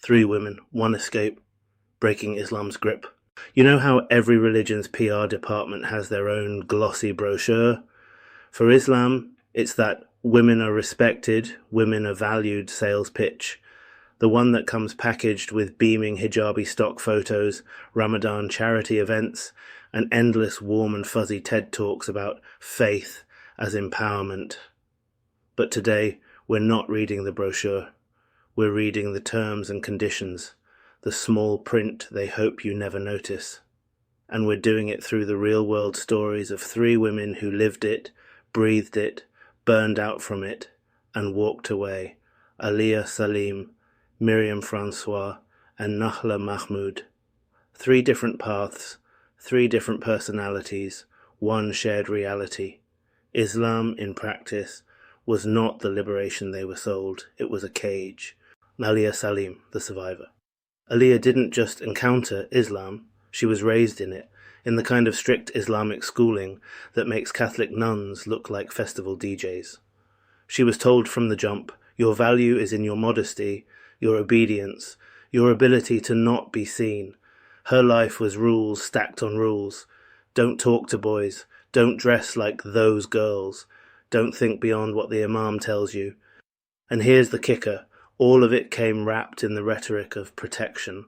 3 women, 1 escape, breaking Islam's grip. You know how every religion's PR department has their own glossy brochure? For Islam, it's that women are respected, women are valued sales pitch. The one that comes packaged with beaming hijabi stock photos, Ramadan charity events, and endless warm and fuzzy TED Talks about faith as empowerment. But today, we're not reading the brochure. We're reading the terms and conditions, the small print they hope you never notice. And we're doing it through the real-world stories of 3 women who lived it, breathed it, burned out from it, and walked away. Aliyah Saleem, Myriam François, and Nahla Mahmoud. 3 different paths, 3 different personalities, 1 shared reality. Islam, in practice, was not the liberation they were sold. It was a cage. Aliyah Saleem, the survivor. Aliyah didn't just encounter Islam, she was raised in it, in the kind of strict Islamic schooling that makes Catholic nuns look like festival DJs. She was told from the jump, your value is in your modesty, your obedience, your ability to not be seen. Her life was rules stacked on rules. Don't talk to boys, don't dress like those girls, don't think beyond what the imam tells you. And here's the kicker. All of it came wrapped in the rhetoric of protection.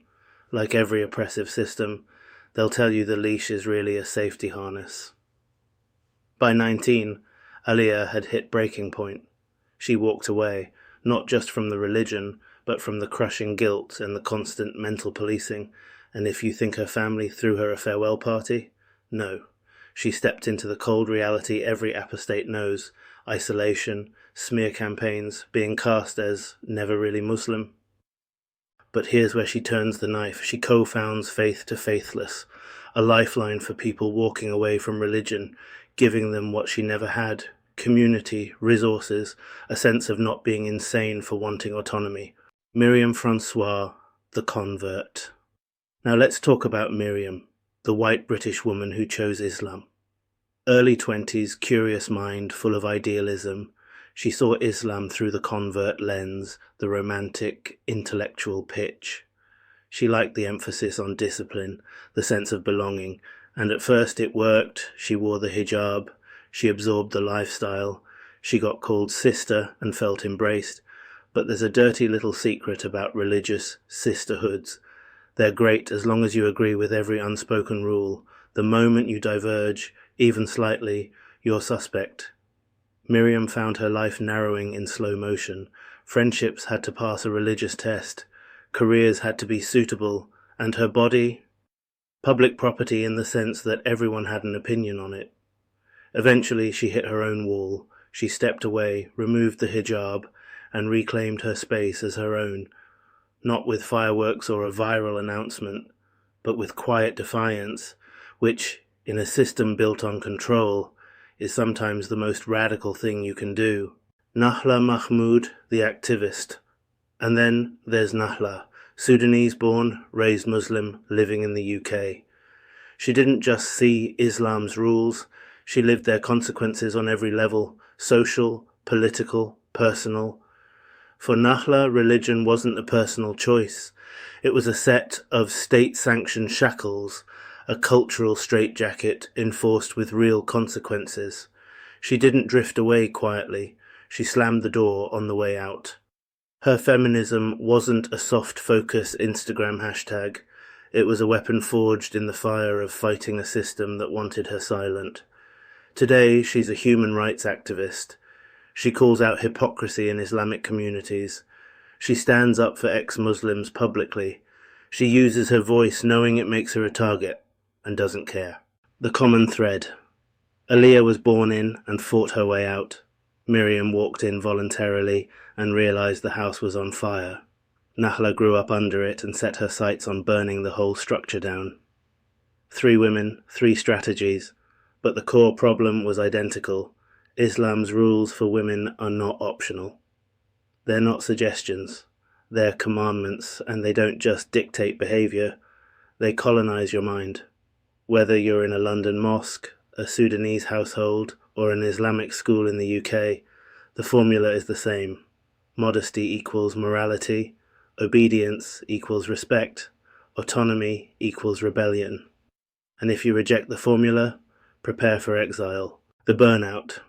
Like every oppressive system, they'll tell you the leash is really a safety harness. By 19, Aliyah had hit breaking point. She walked away, not just from the religion, but from the crushing guilt and the constant mental policing. And if you think her family threw her a farewell party, no. She stepped into the cold reality every apostate knows: isolation, smear campaigns, being cast as never really Muslim. But here's where she turns the knife. She co-founds Faith to Faithless, a lifeline for people walking away from religion, giving them what she never had: community, resources, a sense of not being insane for wanting autonomy. Myriam François, the convert. Now let's talk about Myriam, the white British woman who chose Islam. Early 20s, curious mind, full of idealism. She saw Islam through the convert lens, the romantic, intellectual pitch. She liked the emphasis on discipline, the sense of belonging, and at first it worked. She wore the hijab, she absorbed the lifestyle, she got called sister and felt embraced. But there's a dirty little secret about religious sisterhoods. They're great as long as you agree with every unspoken rule. The moment you diverge, even slightly, you're suspect. Myriam found her life narrowing in slow motion. Friendships had to pass a religious test. Careers had to be suitable. And her body? Public property in the sense that everyone had an opinion on it. Eventually she hit her own wall. She stepped away, removed the hijab, and reclaimed her space as her own. Not with fireworks or a viral announcement, but with quiet defiance, which, in a system built on control, is sometimes the most radical thing you can do. Nahla Mahmoud, the activist. And then there's Nahla, Sudanese-born, raised Muslim, living in the UK. She didn't just see Islam's rules, she lived their consequences on every level: social, political, personal. For Nahla, religion wasn't a personal choice. It was a set of state-sanctioned shackles, a cultural straitjacket enforced with real consequences. She didn't drift away quietly. She slammed the door on the way out. Her feminism wasn't a soft-focus Instagram hashtag. It was a weapon forged in the fire of fighting a system that wanted her silent. Today, she's a human rights activist. She calls out hypocrisy in Islamic communities. She stands up for ex-Muslims publicly. She uses her voice knowing it makes her a target, and doesn't care. The common thread. Aliyah was born in and fought her way out. Myriam walked in voluntarily and realized the house was on fire. Nahla grew up under it and set her sights on burning the whole structure down. 3 women, 3 strategies, but the core problem was identical. Islam's rules for women are not optional. They're not suggestions. They're commandments, and they don't just dictate behavior. They colonize your mind. Whether you're in a London mosque, a Sudanese household, or an Islamic school in the UK, the formula is the same. Modesty equals morality. obedience equals respect, autonomy equals rebellion. And if you reject the formula, prepare for exile. The burnout.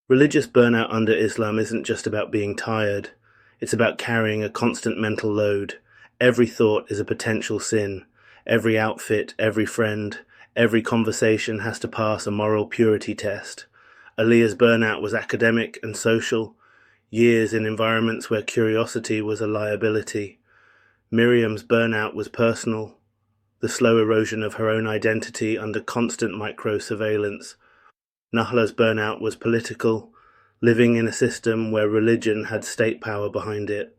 Religious burnout under Islam isn't just about being tired. It's about carrying a constant mental load. Every thought is a potential sin. Every outfit, every friend, every conversation has to pass a moral purity test. Aliyah's burnout was academic and social, years in environments where curiosity was a liability. Myriam's burnout was personal, the slow erosion of her own identity under constant micro-surveillance. Nahla's burnout was political, living in a system where religion had state power behind it.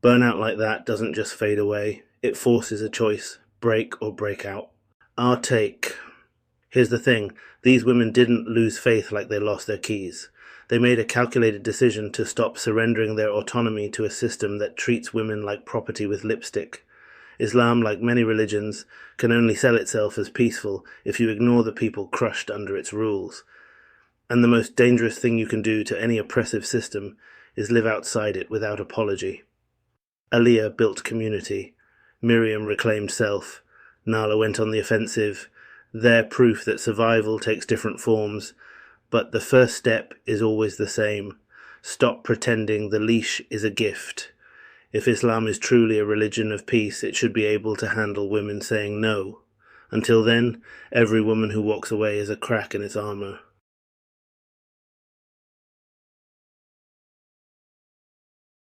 Burnout like that doesn't just fade away, it forces a choice, break or break out. Our take. Here's the thing, these women didn't lose faith like they lost their keys. They made a calculated decision to stop surrendering their autonomy to a system that treats women like property with lipstick. Islam, like many religions, can only sell itself as peaceful if you ignore the people crushed under its rules. And the most dangerous thing you can do to any oppressive system is live outside it without apology. Aliyah built community. Myriam reclaimed self. Nahla went on the offensive. They're proof that survival takes different forms, but the first step is always the same. Stop pretending the leash is a gift. If Islam is truly a religion of peace, it should be able to handle women saying no. Until then, every woman who walks away is a crack in its armor.